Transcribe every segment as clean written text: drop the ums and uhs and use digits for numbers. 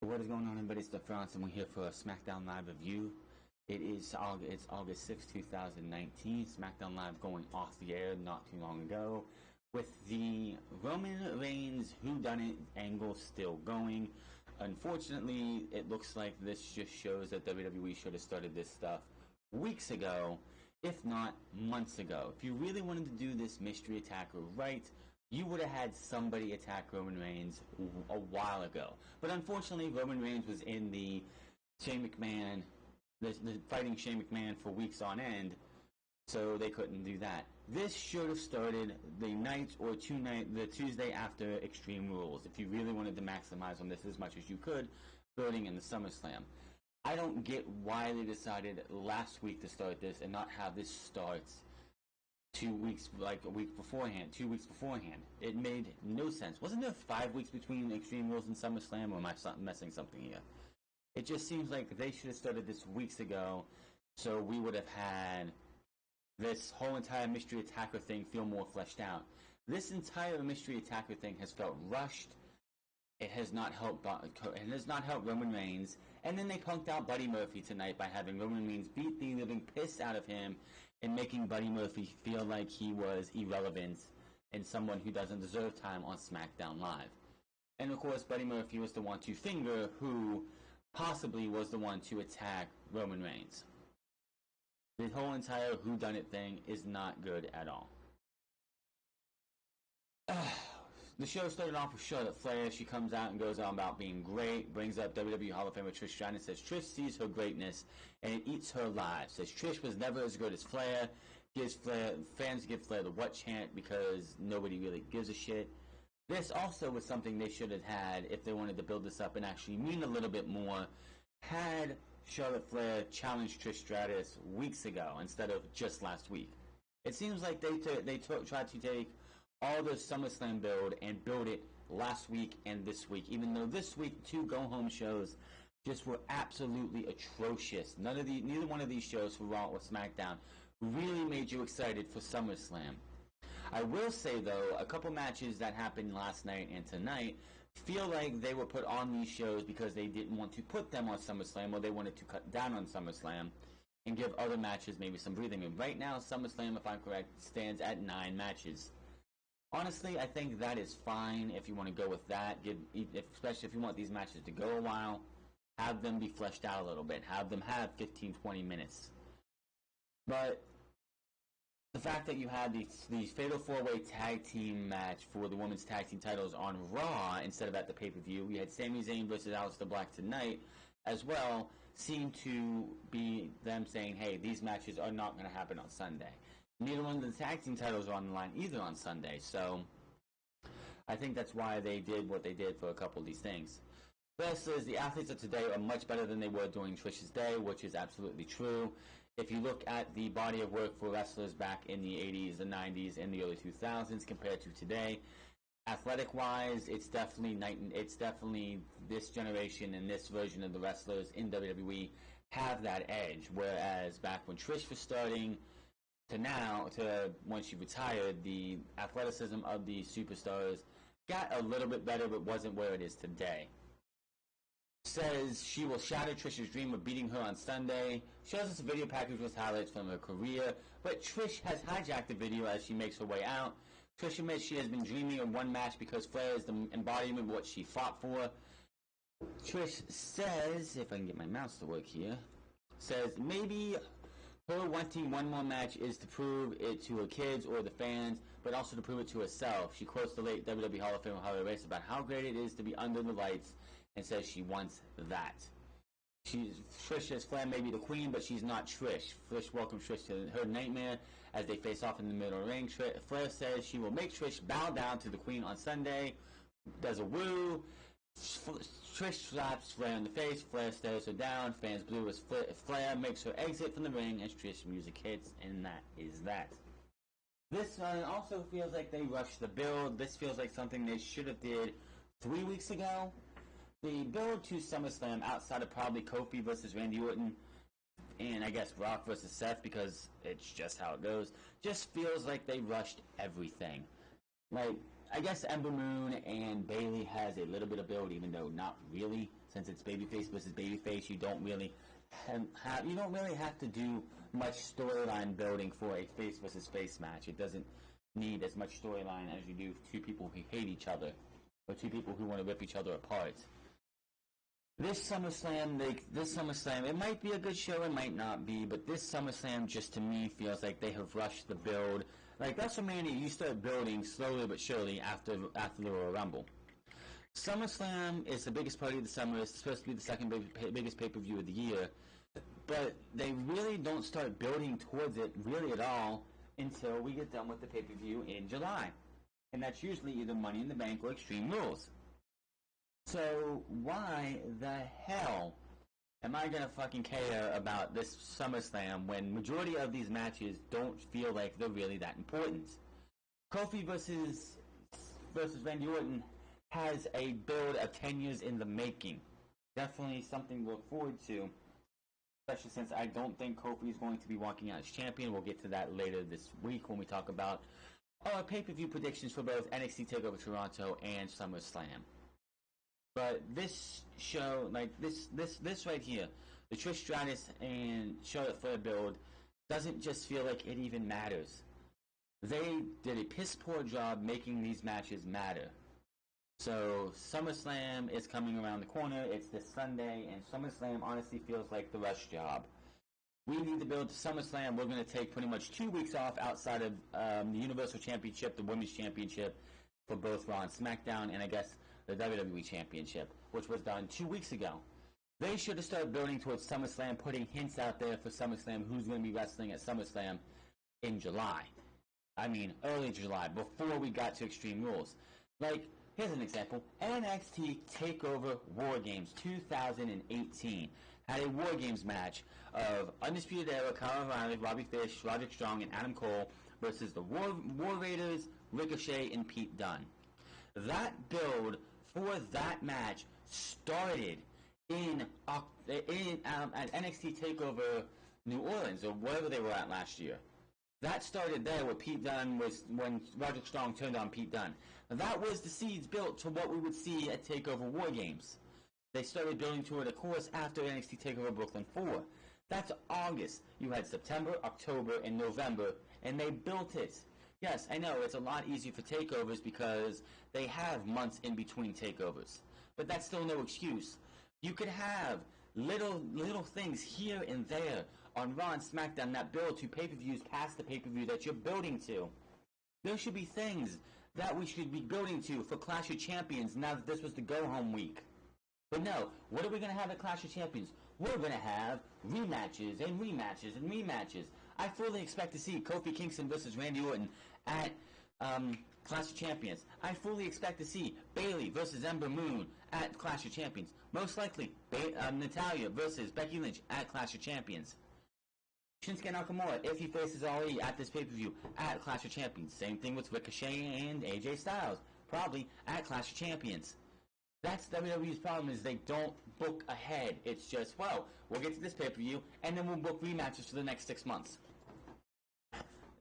What is going on, everybody? It's the France, and we're here for a SmackDown Live review. It's August 6, 2019. SmackDown Live going off the air not too long ago, with the Roman Reigns whodunit angle still going. Unfortunately, it looks like this just shows that WWE should have started this stuff weeks ago, if not months ago. If you really wanted to do this mystery attacker right, you would have had somebody attack Roman Reigns a while ago. But unfortunately, Roman Reigns was in the Shane McMahon, the fighting Shane McMahon for weeks on end, so they couldn't do that. This should have started the night or the Tuesday after Extreme Rules, if you really wanted to maximize on this as much as you could, building in the SummerSlam. I don't get why they decided last week to start this and not have this start 2 weeks, like a week beforehand, 2 weeks beforehand. It made no sense. Wasn't there 5 weeks between Extreme Rules and SummerSlam, or am I messing something here? It just seems like they should have started this weeks ago, so we would have had this whole entire mystery attacker thing feel more fleshed out. This entire mystery attacker thing has felt rushed. It has not helped Roman Reigns, and then they punked out Buddy Murphy tonight by having Roman Reigns beat the living piss out of him and making Buddy Murphy feel like he was irrelevant and someone who doesn't deserve time on SmackDown Live. And of course, Buddy Murphy was the 1-2 finger who possibly was the one to attack Roman Reigns. The whole entire whodunit thing is not good at all. The show started off with Charlotte Flair. She comes out and goes on about being great, brings up WWE Hall of Famer Trish Stratus, says Trish sees her greatness and it eats her alive. Says Trish was never as good as Flair. Fans give Flair the what chant because nobody really gives a shit. This also was something they should have had if they wanted to build this up and actually mean a little bit more. Had Charlotte Flair challenged Trish Stratus weeks ago instead of just last week. It seems like they tried to take all the SummerSlam build and build it last week and this week, even though this week 2 go-home shows just were absolutely atrocious. Neither one of these shows for Raw or SmackDown really made you excited for SummerSlam. I will say, though, a couple matches that happened last night and tonight feel like they were put on these shows because they didn't want to put them on SummerSlam, or they wanted to cut down on SummerSlam and give other matches maybe some breathing room. Right now, SummerSlam, if I'm correct, stands at 9 matches. Honestly, I think that is fine if you want to go with that. Especially if you want these matches to go a while, have them be fleshed out a little bit. Have them have 15-20 minutes. But the fact that you had the Fatal 4-Way Tag Team match for the Women's Tag Team titles on Raw instead of at the pay-per-view, we had Sami Zayn versus Aleister Black tonight as well, seemed to be them saying, hey, these matches are not going to happen on Sunday. Neither one of the tag team titles are on the line either on Sunday, so I think that's why they did what they did for a couple of these things. Wrestlers, the athletes of today are much better than they were during Trish's day, which is absolutely true. If you look at the body of work for wrestlers back in the 80s, the 90s, and the early 2000s compared to today, athletic-wise, it's definitely this generation and this version of the wrestlers in WWE have that edge, whereas back when Trish was starting, to when she retired, the athleticism of the superstars got a little bit better, but wasn't where it is today. Says she will shatter Trish's dream of beating her on Sunday. Shows us a video package with highlights from her career, but Trish has hijacked the video as she makes her way out. Trish admits she has been dreaming of one match because Flair is the embodiment of what she fought for. Trish says, if I can get my mouse to work here, says maybe her wanting one more match is to prove it to her kids or the fans, but also to prove it to herself. She quotes the late WWE Hall of Famer Harley Race about how great it is to be under the lights and says she wants that. Trish says Flair may be the queen, but she's not Trish. Trish welcomes Trish to her nightmare as they face off in the middle of the ring. Flair says she will make Trish bow down to the queen on Sunday. Does a woo. Trish slaps Flair in the face. Flair stares her down. Fans boo as Flair makes her exit from the ring as Trish music hits, and that is that. This one also feels like they rushed the build. This feels like something they should have did 3 weeks ago. The build to SummerSlam, outside of probably Kofi versus Randy Orton, and I guess Brock versus Seth, because it's just how it goes, just feels like they rushed everything. Like, I guess Ember Moon and Bayley has a little bit of build, even though not really, since it's babyface versus babyface. You don't really have to do much storyline building for a face versus face match. It doesn't need as much storyline as you do two people who hate each other or two people who want to rip each other apart. This SummerSlam, it might be a good show, it might not be, but this SummerSlam just to me feels like they have rushed the build. Like WrestleMania, you start building slowly but surely after the Royal Rumble. SummerSlam is the biggest party of the summer. It's supposed to be the second biggest pay-per-view of the year. But they really don't start building towards it really at all until we get done with the pay-per-view in July. And that's usually either Money in the Bank or Extreme Rules. So why the hell am I going to fucking care about this SummerSlam when majority of these matches don't feel like they're really that important? Kofi versus Randy Orton has a build of 10 years in the making. Definitely something to look forward to, especially since I don't think Kofi is going to be walking out as champion. We'll get to that later this week when we talk about our pay-per-view predictions for both NXT TakeOver Toronto and SummerSlam. But this show, like this right here, the Trish Stratus and Charlotte Flair build doesn't just feel like it even matters. They did a piss poor job making these matches matter. So SummerSlam is coming around the corner. It's this Sunday, and SummerSlam honestly feels like the rush job. We need to build to SummerSlam. We're going to take pretty much 2 weeks off outside of the Universal Championship, the Women's Championship for both Raw and SmackDown, and I guess the WWE Championship, which was done 2 weeks ago. They should have started building towards SummerSlam, putting hints out there for SummerSlam, who's going to be wrestling at SummerSlam in July. I mean, early July, before we got to Extreme Rules. Like, here's an example. NXT TakeOver War Games 2018 had a War Games match of Undisputed Era, Kyle O'Reilly, Robbie Fish, Roderick Strong, and Adam Cole versus the War Raiders, Ricochet, and Pete Dunne. That build for that match started at NXT TakeOver New Orleans, or wherever they were at last year. That started there where Pete Dunne was, when Roderick Strong turned on Pete Dunne. That was the seeds built to what we would see at TakeOver War Games. They started building to it, of course, after NXT TakeOver Brooklyn 4. That's August. You had September, October, and November, and they built it. Yes, I know, it's a lot easier for takeovers because they have months in between takeovers. But that's still no excuse. You could have little things here and there on Raw and SmackDown that build to pay-per-views past the pay-per-view that you're building to. There should be things that we should be building to for Clash of Champions now that this was the go-home week. But no, what are we going to have at Clash of Champions? We're going to have rematches and rematches and rematches. I fully expect to see Kofi Kingston versus Randy Orton at Clash of Champions. I fully expect to see Bayley versus Ember Moon at Clash of Champions. Most likely, Natalya versus Becky Lynch at Clash of Champions. Shinsuke Nakamura, if he faces Ali at this pay-per-view, at Clash of Champions. Same thing with Ricochet and AJ Styles, probably at Clash of Champions. That's WWE's problem, is they don't book ahead. It's just, well, we'll get to this pay-per-view, and then we'll book rematches for the next 6 months.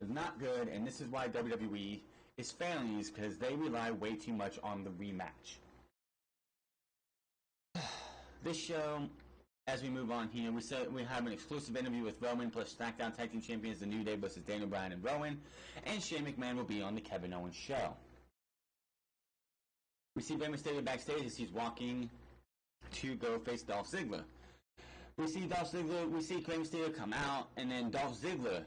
It's not good, and this is why WWE is failing these, because they rely way too much on the rematch. This show, as we move on here, we have an exclusive interview with Roman plus SmackDown Tag Team Champions The New Day versus Daniel Bryan and Rowan, and Shane McMahon will be on the Kevin Owens show. We see Rey Mysterio backstage as he's walking to go face Dolph Ziggler. We see Rey Mysterio come out, and then Dolph Ziggler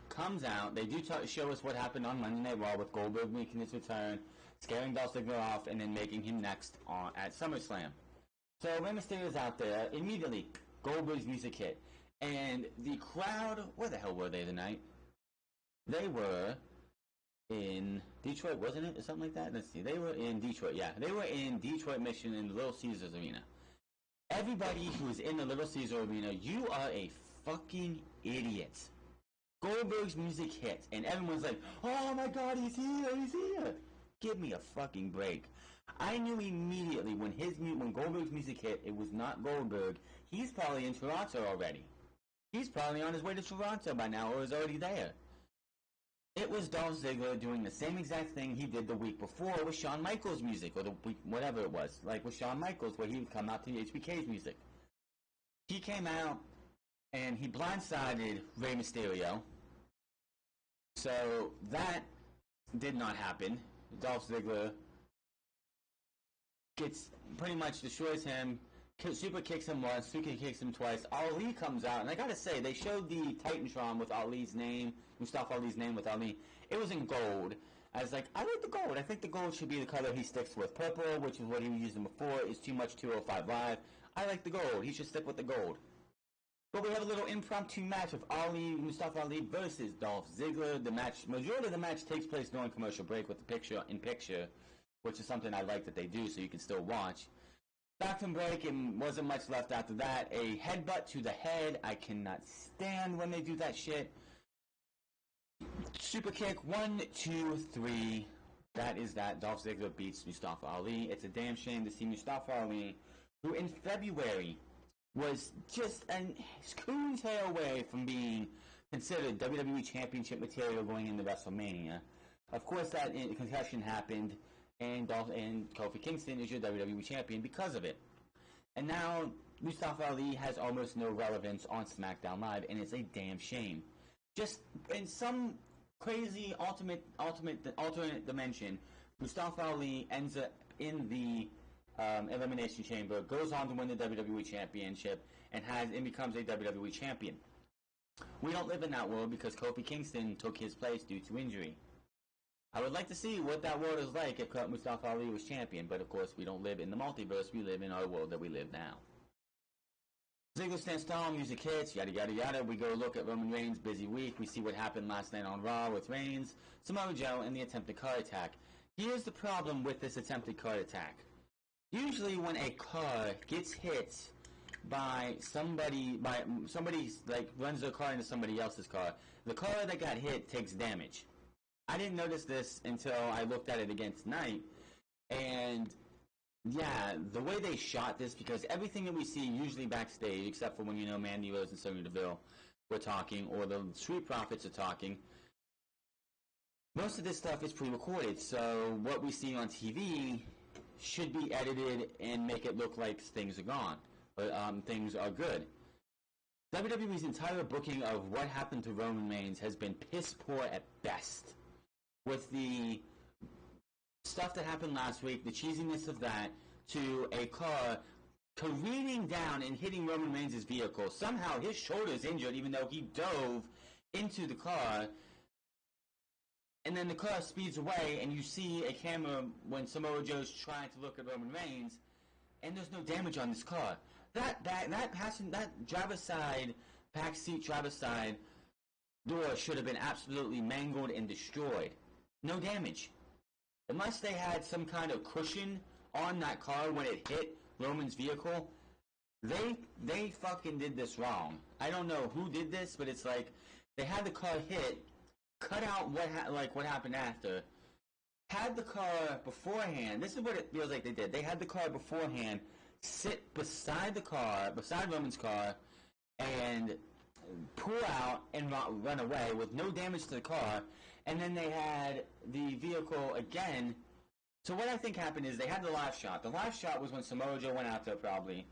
comes out. They do show us what happened on Monday Night Raw with Goldberg making his return, scaring Dolph Ziggler off, and then making him next at SummerSlam. So Rey Mysterio's out there. Immediately, Goldberg's music hit. And the crowd, where the hell were they tonight? They were in Detroit, wasn't it? Or something like that? Let's see. They were in Detroit, yeah. They were in Detroit, Michigan, in the Little Caesars Arena. Everybody who is in the Little Caesars Arena, you are a fucking idiot. Goldberg's music hit, and everyone's like, oh my god, he's here, he's here. Give me a fucking break. I knew immediately when Goldberg's music hit, it was not Goldberg. He's probably in Toronto already. He's probably on his way to Toronto by now, or is already there. It was Dolph Ziggler doing the same exact thing he did the week before with Shawn Michaels' music, or the week, whatever it was, like with Shawn Michaels, where he would come out to HBK's music. He came out and he blindsided Rey Mysterio. So that did not happen. Dolph Ziggler gets pretty much destroys him, super kicks him once, super kicks him twice. Ali comes out, and I gotta say, they showed the Titantron with Ali's name, Mustafa Ali's name with Ali. It was in gold. I was like, I like the gold. I think the gold should be the color he sticks with. Purple, which is what he was using before, is too much 205 Live. I like the gold. He should stick with the gold. But we have a little impromptu match of Mustafa Ali versus Dolph Ziggler. The match, majority of the match takes place during commercial break with the picture-in-picture, which is something I like that they do, so you can still watch. Back from break, and wasn't much left after that. A headbutt to the head. I cannot stand when they do that shit. Super kick, 1, 2, 3. That is that. Dolph Ziggler beats Mustafa Ali. It's a damn shame to see Mustafa Ali, who in February was just a coon's hair away from being considered WWE Championship material going into WrestleMania. Of course, that concussion happened, and Kofi Kingston is your WWE Champion because of it. And now Mustafa Ali has almost no relevance on SmackDown Live, and it's a damn shame. Just in some crazy alternate dimension, Mustafa Ali ends up in the Elimination Chamber, goes on to win the WWE Championship, and becomes a WWE Champion. We don't live in that world because Kofi Kingston took his place due to injury. I would like to see what that world is like if Mustafa Ali was champion, but of course we don't live in the multiverse, we live in our world that we live now. Ziggler stands tall, music hits, yada yada yada. We go look at Roman Reigns' busy week. We see what happened last night on Raw with Reigns, Samoa Joe, and the attempted car attack. Here's the problem with this attempted car attack. Usually when a car gets hit by somebody like runs their car into somebody else's car, the car that got hit takes damage. I didn't notice this until I looked at it again tonight, and yeah, the way they shot this, because everything that we see usually backstage, except for when Mandy Rose and Sonya Deville were talking, or the Street Profits are talking, most of this stuff is pre-recorded, so what we see on TV should be edited and make it look like things are gone, but things are good. WWE's entire booking of what happened to Roman Reigns has been piss poor at best. With the stuff that happened last week, the cheesiness of that, to a car careening down and hitting Roman Reigns' vehicle. Somehow his shoulder's injured even though he dove into the car. And then the car speeds away, and you see a camera when Samoa Joe's trying to look at Roman Reigns, and there's no damage on this car. That driver's side, backseat driver's side door should have been absolutely mangled and destroyed. No damage. Unless they had some kind of cushion on that car when it hit Roman's vehicle, they fucking did this wrong. I don't know who did this, but it's like they had the car hit, cut out what happened after, had the car beforehand. This is what it feels like they did. They had the car beforehand sit beside Roman's car, and pull out and run away with no damage to the car, and then they had the vehicle again. So what I think happened is they had the live shot. The live shot was when Samoa Joe went out there probably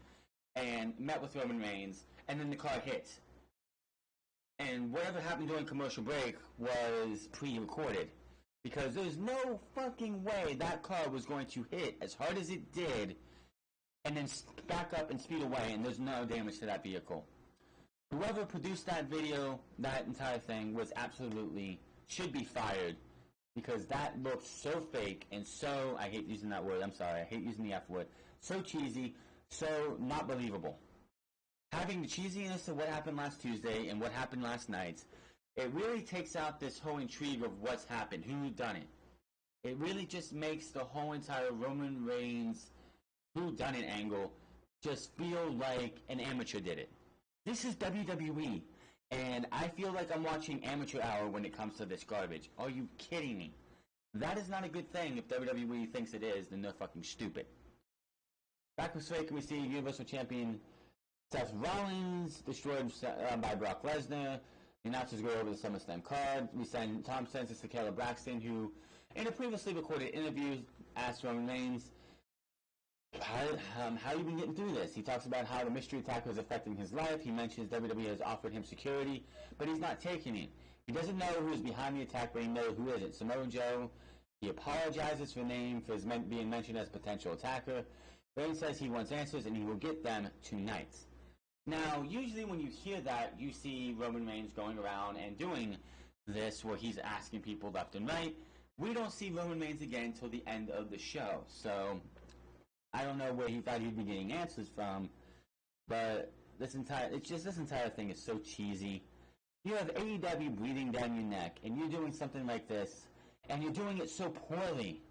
and met with Roman Reigns, and then the car hit. And whatever happened during commercial break was pre-recorded, because there's no fucking way that car was going to hit as hard as it did and then back up and speed away, and there's no damage to that vehicle. Whoever produced that video, that entire thing, should be fired, because that looked so fake and so, I hate using that word, I'm sorry, I hate using the F word, so cheesy, so not believable. Having the cheesiness of what happened last Tuesday and what happened last night, it really takes out this whole intrigue of what's happened, who done it. It really just makes the whole entire Roman Reigns who done it angle just feel like an amateur did it. This is WWE, and I feel like I'm watching Amateur Hour when it comes to this garbage. Are you kidding me? That is not a good thing. If WWE thinks it is, then they're fucking stupid. Back with Sway, we see Universal Champion Seth Rollins destroyed by Brock Lesnar. The announcers go over the SummerSlam card. We send Tom Census to Caleb Braxton, who, in a previously recorded interview, asked Roman Reigns, how you been getting through this? He talks about how the mystery attacker is affecting his life. He mentions WWE has offered him security, but he's not taking it. He doesn't know who is behind the attack, but he knows who is it. Samoa Joe. He apologizes for being mentioned as a potential attacker. Reigns says he wants answers, and he will get them tonight. Now, usually when you hear that, you see Roman Reigns going around and doing this, where he's asking people left and right. We don't see Roman Reigns again until the end of the show, so I don't know where he thought he'd be getting answers from, but this entire thing is so cheesy. You have AEW breathing down your neck, and you're doing something like this, and you're doing it so poorly.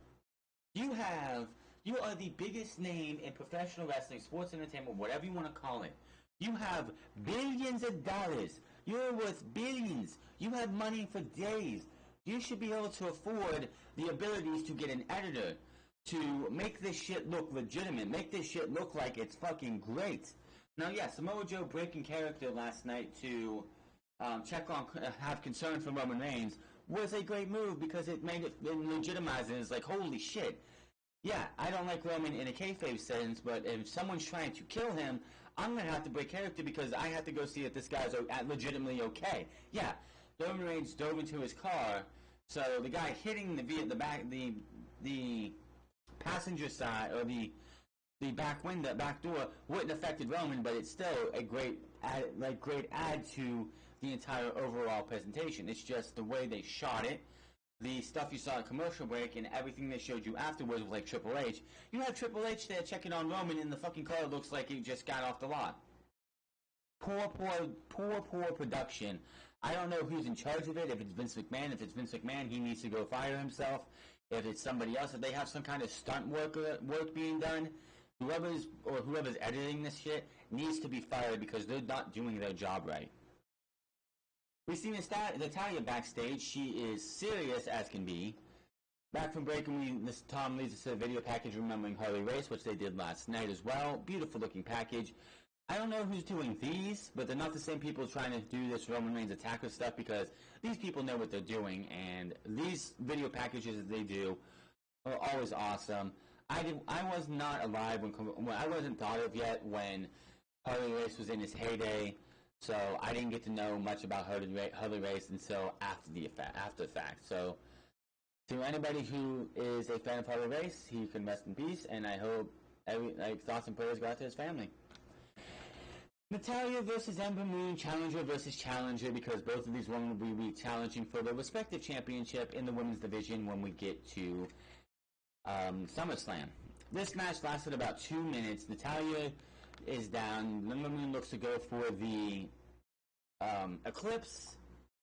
You are the biggest name in professional wrestling, sports entertainment, whatever you want to call it. You have billions of dollars. You're worth billions. You have money for days. You should be able to afford the abilities to get an editor to make this shit look legitimate, make this shit look like it's fucking great. Now, yeah, Samoa Joe breaking character last night to have concern for Roman Reigns was a great move because it made it legitimized and it's like, holy shit. Yeah, I don't like Roman in a kayfabe sense, but if someone's trying to kill him, I'm going to have to break character because I have to go see if this guy's legitimately okay. Yeah, Roman Reigns dove into his car, so the guy hitting the passenger side, or the back door wouldn't have affected Roman, but it's still a great add to the entire overall presentation. It's just the way they shot it. The stuff you saw at commercial break and everything they showed you afterwards was like Triple H. You have Triple H there checking on Roman and the fucking car looks like he just got off the lot. Poor production. I don't know who's in charge of it. If it's Vince McMahon, he needs to go fire himself. If it's somebody else, if they have some kind of stunt work being done, whoever's editing this shit needs to be fired because they're not doing their job right. We see Natalya backstage. She is serious as can be. Back from break, Tom leads us to a video package remembering Harley Race, which they did last night as well. Beautiful looking package. I don't know who's doing these, but they're not the same people trying to do this Roman Reigns attacker stuff because these people know what they're doing, and these video packages that they do are always awesome. I was not alive when I wasn't thought of yet when Harley Race was in his heyday. So I didn't get to know much about Harley Race until after the fact. So to anybody who is a fan of Harley Race, he can rest in peace, and I hope thoughts and prayers go out to his family. Natalya versus Ember Moon, challenger versus challenger, because both of these women will be challenging for their respective championship in the women's division when we get to SummerSlam. This match lasted about 2 minutes. Natalya is down. Ember Moon looks to go for the Eclipse,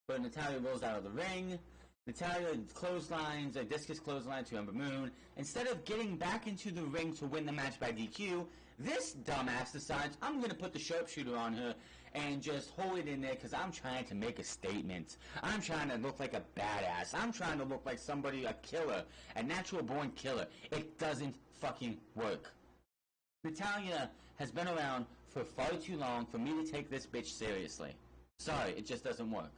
but Natalya rolls out of the ring. Natalya clotheslines, a discus clothesline to Ember Moon. Instead of getting back into the ring to win the match by DQ, this dumbass decides, I'm going to put the sharpshooter on her and just hold it in there because I'm trying to make a statement. I'm trying to look like a badass. I'm trying to look like somebody, a killer, a natural-born killer. It doesn't fucking work. Natalya has been around for far too long for me to take this bitch seriously. Sorry, it just doesn't work.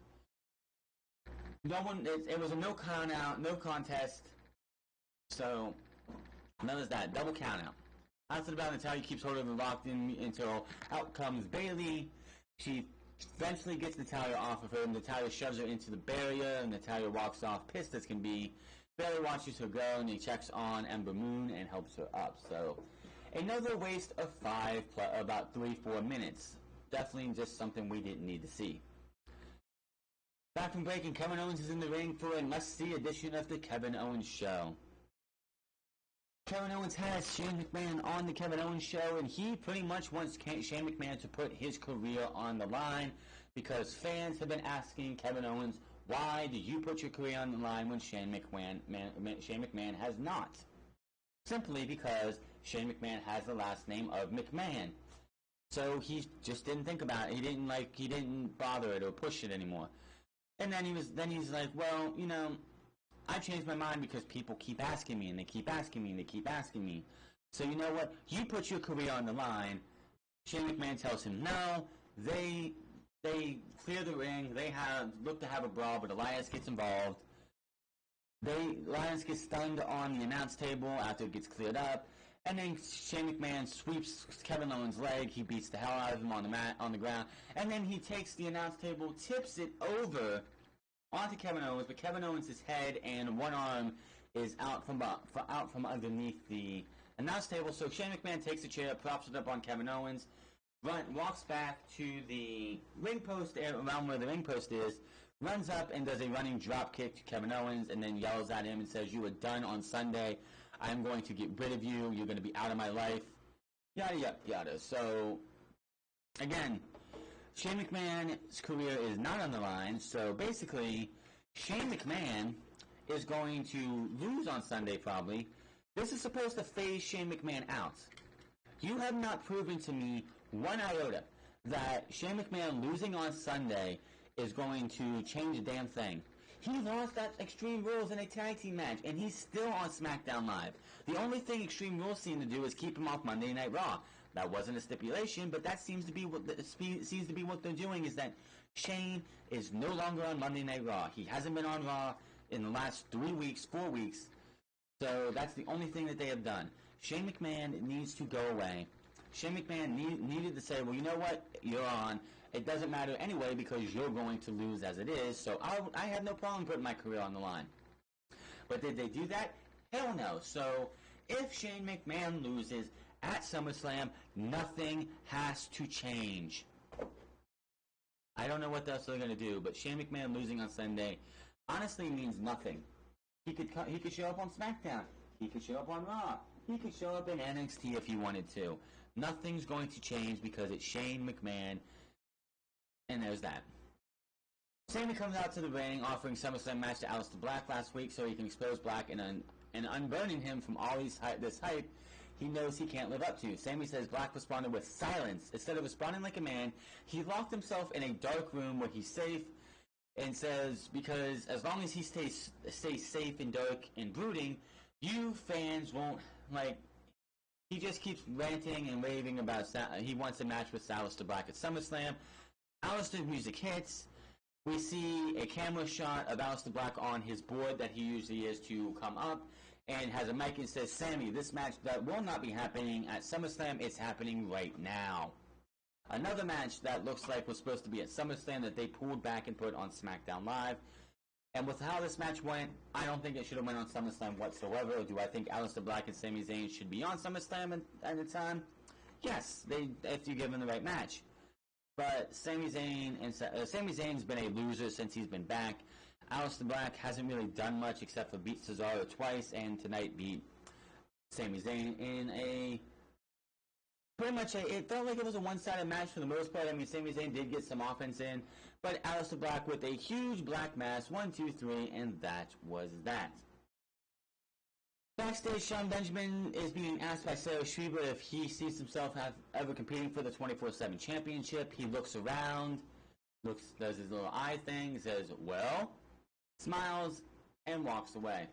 It was a no count out, no contest. So, none of that. Double count out. After the battle, Natalya keeps holding her locked in until out comes Bayley. She eventually gets Natalya off of her. Natalya shoves her into the barrier, and Natalya walks off pissed as can be. Bayley watches her go, and he checks on Ember Moon and helps her up. So, another waste of about 3-4 minutes. Definitely just something we didn't need to see. Back from break, and Kevin Owens is in the ring for a must-see edition of the Kevin Owens Show. Kevin Owens has Shane McMahon on the Kevin Owens Show, and he pretty much wants Shane McMahon to put his career on the line because fans have been asking Kevin Owens, why do you put your career on the line when Shane McMahon has not? Simply because Shane McMahon has the last name of McMahon. So he just didn't think about it. He didn't bother it or push it anymore. And then he's like, well, you know, I changed my mind because people keep asking me, and they keep asking me, and they keep asking me. So you know what? You put your career on the line. Shane McMahon tells him, no, they They clear the ring. They look to have a brawl, but Elias gets involved. Elias gets stunned on the announce table after it gets cleared up. And then Shane McMahon sweeps Kevin Owens' leg. He beats the hell out of him on the ground. And then he takes the announce table, tips it over onto Kevin Owens, but Kevin Owens' head and one arm is out from underneath the announce table. So Shane McMahon takes the chair, props it up on Kevin Owens, walks back to the ring post, around where the ring post is, runs up and does a running drop kick to Kevin Owens, and then yells at him and says, "You are done on Sunday. I'm going to get rid of you. You're going to be out of my life." Yada, yada, yada. So, again, Shane McMahon's career is not on the line. So, basically, Shane McMahon is going to lose on Sunday, probably. This is supposed to phase Shane McMahon out. You have not proven to me one iota that Shane McMahon losing on Sunday is going to change a damn thing. He lost at Extreme Rules in a tag team match, and he's still on SmackDown Live. The only thing Extreme Rules seem to do is keep him off Monday Night Raw. That wasn't a stipulation, but that seems to be what they're doing, is that Shane is no longer on Monday Night Raw. He hasn't been on Raw in the last 4 weeks. So that's the only thing that they have done. Shane McMahon needs to go away. Shane McMahon needed to say, well, you know what? You're on. It doesn't matter anyway because you're going to lose as it is. So I have no problem putting my career on the line. But did they do that? Hell no. So if Shane McMahon loses at SummerSlam, nothing has to change. I don't know what else they're going to do, but Shane McMahon losing on Sunday honestly means nothing. He could show up on SmackDown. He could show up on Raw. He could show up in NXT if he wanted to. Nothing's going to change because it's Shane McMahon. And there's that. Sammy comes out to the ring offering SummerSlam match to Aleister Black last week so he can expose Black and unburning him from all this hype he knows he can't live up to. Sammy says Black responded with silence. Instead of responding like a man, he locked himself in a dark room where he's safe and says, because as long as he stays safe and dark and brooding, you fans won't, like, he just keeps ranting and raving about he wants a match with Aleister Black at SummerSlam. Aleister's music hits. We see a camera shot of Aleister Black on his board that he usually is to come up and has a mic and says, Sammy, this match that will not be happening at SummerSlam, it's happening right now. Another match that looks like was supposed to be at SummerSlam that they pulled back and put on SmackDown Live. And with how this match went, I don't think it should have went on SummerSlam whatsoever. Do I think Aleister Black and Sami Zayn should be on SummerSlam at the time? Yes, if you give them the right match. But Sami Zayn's been a loser since he's been back. Aleister Black hasn't really done much except for beat Cesaro twice, and tonight beat Sami Zayn in a pretty much it felt like it was a one-sided match for the most part. I mean, Sami Zayn did get some offense in, but Aleister Black with a huge black mass, 1, 2, 3, and that was that. Backstage, Sean Benjamin is being asked by Sarah Schreiber if he sees himself ever competing for the 24/7 championship. He looks around, does his little eye thing, says, well, smiles, and walks away.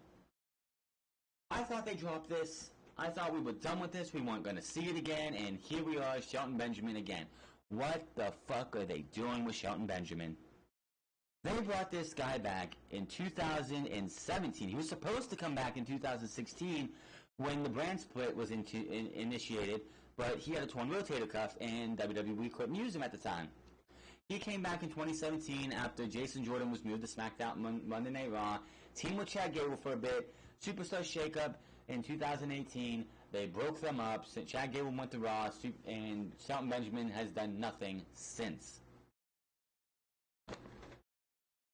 I thought they dropped this. I thought we were done with this. We weren't going to see it again, and here we are, Shelton Benjamin again. What the fuck are they doing with Shelton Benjamin? They brought this guy back in 2017. He was supposed to come back in 2016 when the brand split was initiated, but he had a torn rotator cuff, and WWE couldn't use him at the time. He came back in 2017 after Jason Jordan was moved to SmackDown Monday Night Raw, teamed with Chad Gable for a bit, Superstar Shakeup in 2018. They broke them up. Chad Gable went to Raw, and Shelton Benjamin has done nothing since.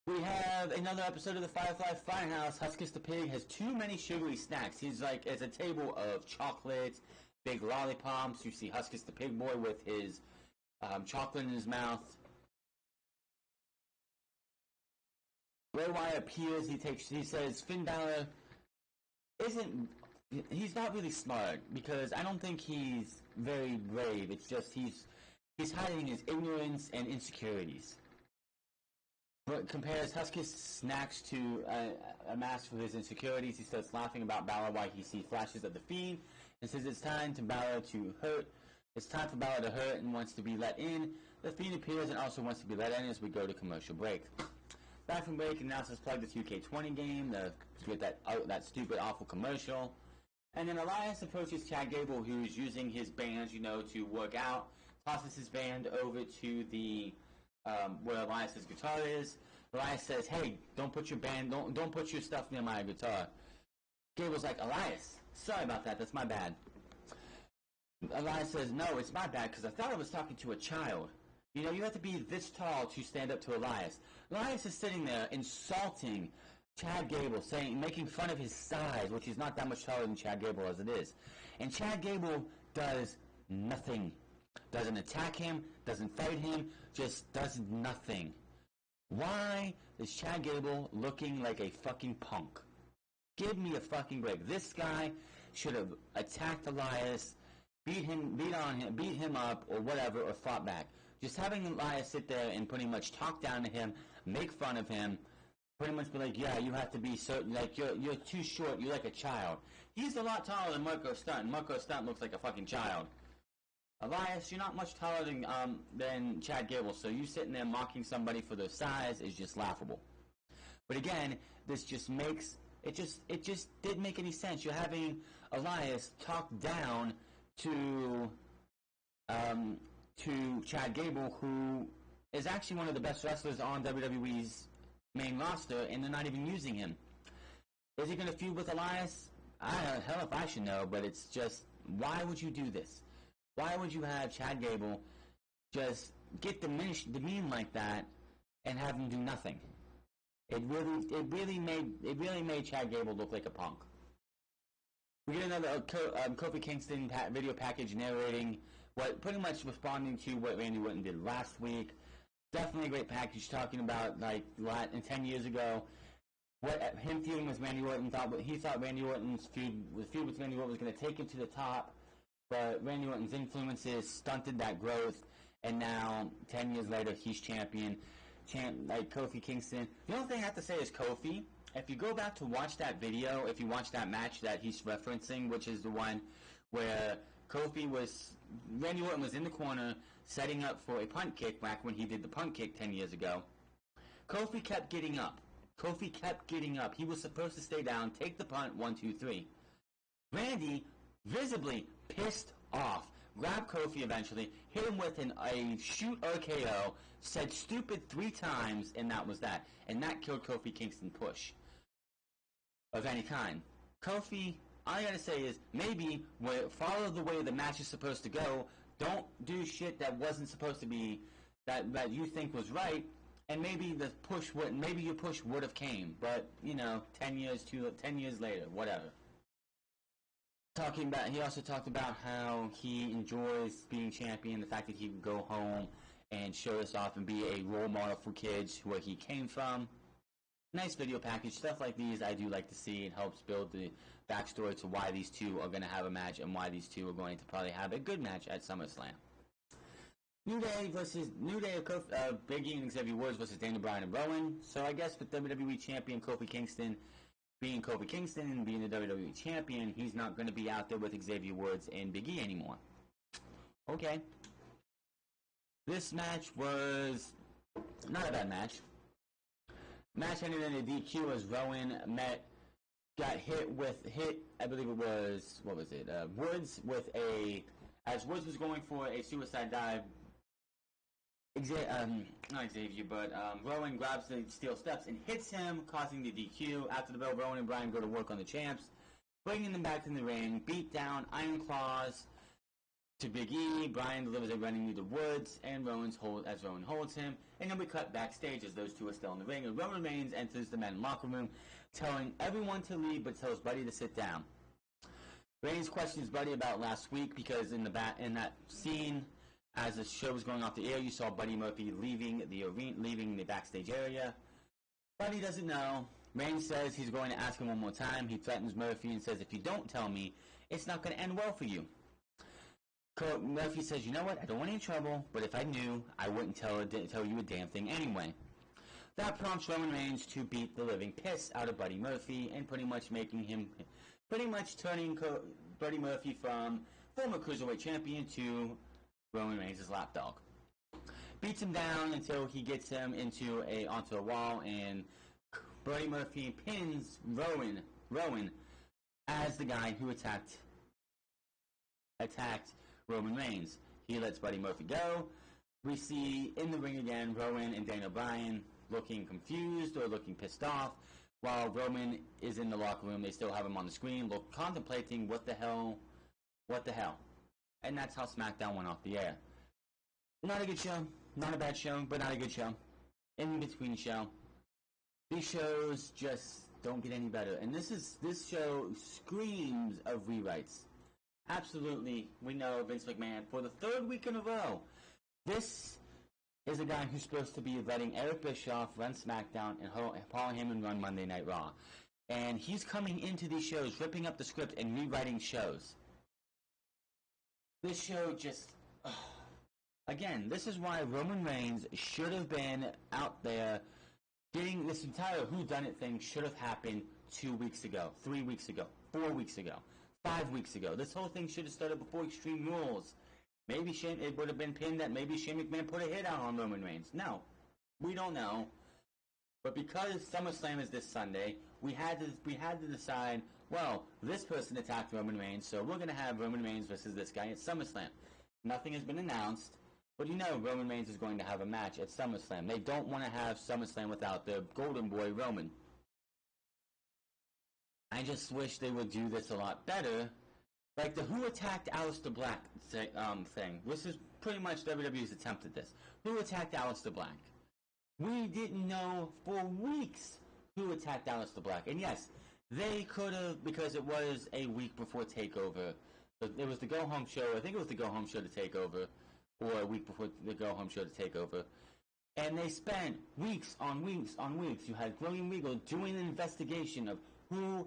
We have another episode of the Firefly Firehouse. Huskus the Pig has too many sugary snacks. He's like, it's a table of chocolates, big lollipops. You see Huskus the Pig Boy with his chocolate in his mouth. Bray Wyatt appears. He says Finn Balor he's not really smart because I don't think he's very brave. It's just he's hiding his ignorance and insecurities. But compares Huskus snacks to a mask for his insecurities. He starts laughing about Balor while he sees flashes of the Fiend and says it's time to Balor to hurt It's time for Balor to hurt and wants to be let in. The Fiend appears and also wants to be let in as we go to commercial break. Back from break, announcers plug the 2K20 game to get that stupid, awful commercial. And then Elias approaches Chad Gable, who's using his band, to work out. Tosses his band over to the where Elias's guitar is. Elias says, "Hey, don't put your stuff near my guitar." Gable's like, "Elias, sorry about that. That's my bad." Elias says, "No, it's my bad because I thought I was talking to a child. You have to be this tall to stand up to Elias." Elias is sitting there insulting Chad Gable, making fun of his size, which is not that much taller than Chad Gable as it is. And Chad Gable does nothing. Doesn't attack him, doesn't fight him, just does nothing. Why is Chad Gable looking like a fucking punk? Give me a fucking break. This guy should have attacked Elias, beat him up, or whatever, or fought back. Just having Elias sit there and pretty much talk down to him, make fun of him, pretty much be like, "Yeah, you have to be certain, like you're too short, you're like a child." He's a lot taller than Marco Stunt, and Marco Stunt looks like a fucking child. Elias, you're not much taller than Chad Gable, so you sitting there mocking somebody for their size is just laughable. But again, this just makes it just didn't make any sense. You're having Elias talk down to Chad Gable, who is actually one of the best wrestlers on WWE's main roster, and they're not even using him. Is he going to feud with Elias? Hell if I should know, but it's just, why would you do this? Why would you have Chad Gable just get demeaned like that and have him do nothing? It really made Chad Gable look like a punk. We get another Kofi Kingston video package narrating pretty much responding to what Randy Orton did last week. Definitely a great package talking about 10 years ago him feuding with Randy Orton. He thought Randy Orton's feud with Randy Orton was going to take him to the top, but Randy Orton's influences stunted that growth, and now 10 years later he's champion like Kofi Kingston. The only thing I have to say is Kofi, if you go back to watch that video, if you watch that match that he's referencing, which is the one where Randy Orton was in the corner setting up for a punt kick back when he did the punt kick 10 years ago. Kofi kept getting up. He was supposed to stay down, take the punt, 1, 2, 3. Randy, visibly pissed off, grabbed Kofi eventually, hit him with a shoot RKO, said stupid 3 times, and that was that. And that killed Kofi Kingston push of any kind. Kofi, all I gotta say is, maybe follow the way the match is supposed to go. Don't do shit that wasn't supposed to be, that you think was right, and maybe your push would have came. But 10 years later, whatever. He also talked about how he enjoys being champion, the fact that he can go home and show this off and be a role model for kids where he came from. Nice video package. Stuff like these I do like to see. It helps build the backstory to why these two are going to have a match and why these two are going to probably have a good match at SummerSlam. New Day of Big E and Xavier Woods versus Daniel Bryan and Rowan. So I guess with WWE Champion Kofi Kingston being Kofi Kingston and being the WWE Champion, he's not going to be out there with Xavier Woods and Big E anymore. Okay. This match was not a bad match. Match ended in a DQ as Rowan got hit, I believe it was, Woods as Woods was going for a suicide dive, not Xavier, but Rowan grabs the steel steps and hits him, causing the DQ. After the bell, Rowan and Bryan go to work on the champs, bringing them back in the ring, beat down, iron claws to Big E. Bryan delivers a running knee to Woods, and Rowan holds him. And then we cut backstage as those two are still in the ring, and Roman Reigns enters the men's locker room, telling everyone to leave, but tells Buddy to sit down. Reigns questions Buddy about last week because in that scene, as the show was going off the air, you saw Buddy Murphy leaving the backstage area. Buddy doesn't know. Reigns says he's going to ask him one more time. He threatens Murphy and says, "If you don't tell me, it's not going to end well for you." Murphy says, "You know what? I don't want any trouble, but if I knew, I wouldn't tell you a damn thing anyway." That prompts Roman Reigns to beat the living piss out of Buddy Murphy and pretty much turning Buddy Murphy from former Cruiserweight Champion, to Roman Reigns' lapdog. Beats him down until he gets him onto a wall, and Buddy Murphy pins Rowan as the guy who attacked Roman Reigns. He lets Buddy Murphy go. We see in the ring again Rowan and Daniel Bryan looking confused or looking pissed off, while Roman is in the locker room. They still have him on the screen, contemplating what the hell, and that's how SmackDown went off the air. Not a good show, not a bad show, but not a good show. In between show, these shows just don't get any better, and this show screams of rewrites. Absolutely, we know Vince McMahon for the third week in a row. This is a guy who's supposed to be letting Eric Bischoff run SmackDown and Paul Heyman run Monday Night Raw. And he's coming into these shows, ripping up the script and rewriting shows. This show just... Again, this is why Roman Reigns should have been out there getting this entire whodunit thing should have happened 2 weeks ago, 3 weeks ago, 4 weeks ago, 5 weeks ago. This whole thing should have started before Extreme Rules. Maybe it would have been pinned that maybe Shane McMahon put a hit out on Roman Reigns. No, we don't know. But because SummerSlam is this Sunday, we had to decide, well, this person attacked Roman Reigns, so we're going to have Roman Reigns versus this guy at SummerSlam. Nothing has been announced, but you know Roman Reigns is going to have a match at SummerSlam. They don't want to have SummerSlam without their golden boy Roman. I just wish they would do this a lot better. Like the Who Attacked Aleister Black thing. This is pretty much WWE's attempt at this. Who attacked Aleister Black? We didn't know for weeks who attacked Aleister Black. And yes, they could have, because it was a week before TakeOver. It was the Go Home show. I think it was the Go Home show to TakeOver. Or a week before the Go Home show to TakeOver. And they spent weeks on weeks on weeks. You had William Regal doing an investigation of who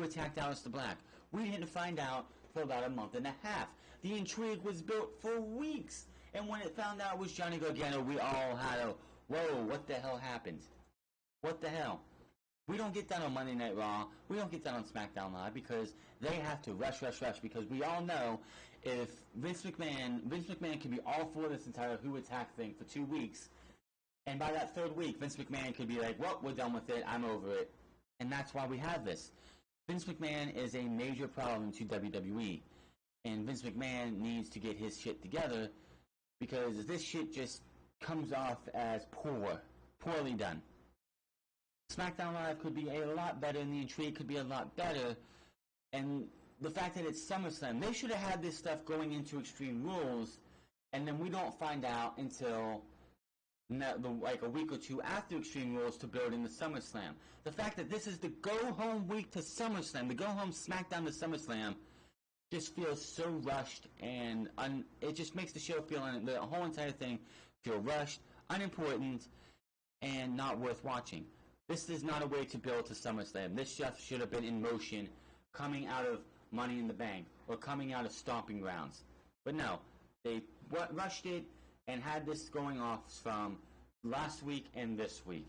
attacked Aleister Black. We didn't find out for about a month and a half. The intrigue was built for weeks. And when it found out it was Johnny Gargano, we all had a, whoa, what the hell happened? What the hell? We don't get that on Monday Night Raw. We don't get that on SmackDown Live because they have to rush, because we all know if Vince McMahon could be all for this entire Who Attack thing for 2 weeks, and by that third week, Vince McMahon could be like, well, we're done with it, I'm over it. And that's why we have this. Vince McMahon is a major problem to WWE, and Vince McMahon needs to get his shit together because this shit just comes off as poorly done. SmackDown Live could be a lot better, and the intrigue could be a lot better, and the fact that it's SummerSlam, they should have had this stuff going into Extreme Rules, and then we don't find out until like a week or two after Extreme Rules to build in the SummerSlam. The fact that this is the go-home week to SummerSlam, the go-home SmackDown to SummerSlam, just feels so rushed, and it just makes the show feel, the whole entire thing feel rushed, unimportant, and not worth watching. This is not a way to build to SummerSlam. This stuff should have been in motion coming out of Money in the Bank or coming out of Stomping Grounds. But no, they rushed it and had this going off from last week and this week.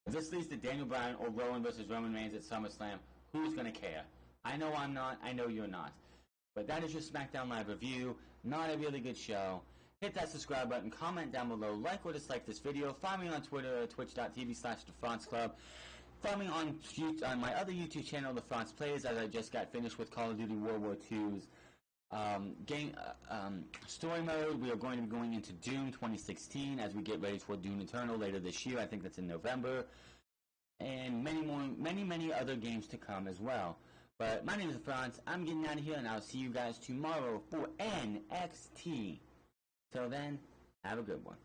If this leads to Daniel Bryan or Rowan versus Roman Reigns at SummerSlam, who's going to care? I know I'm not. I know you're not. But that is your SmackDown Live review. Not a really good show. Hit that subscribe button. Comment down below. Like or dislike this video. Find me on Twitter at twitch.tv/TheFranceClub. Find me on my other YouTube channel, The France Plays, as I just got finished with Call of Duty World War II's story mode. We are going to be going into Doom 2016 as we get ready for Doom Eternal later this year. I think that's in November, and many other games to come as well. But my name is France. I'm getting out of here, and I'll see you guys tomorrow for NXT. Till then, have a good one.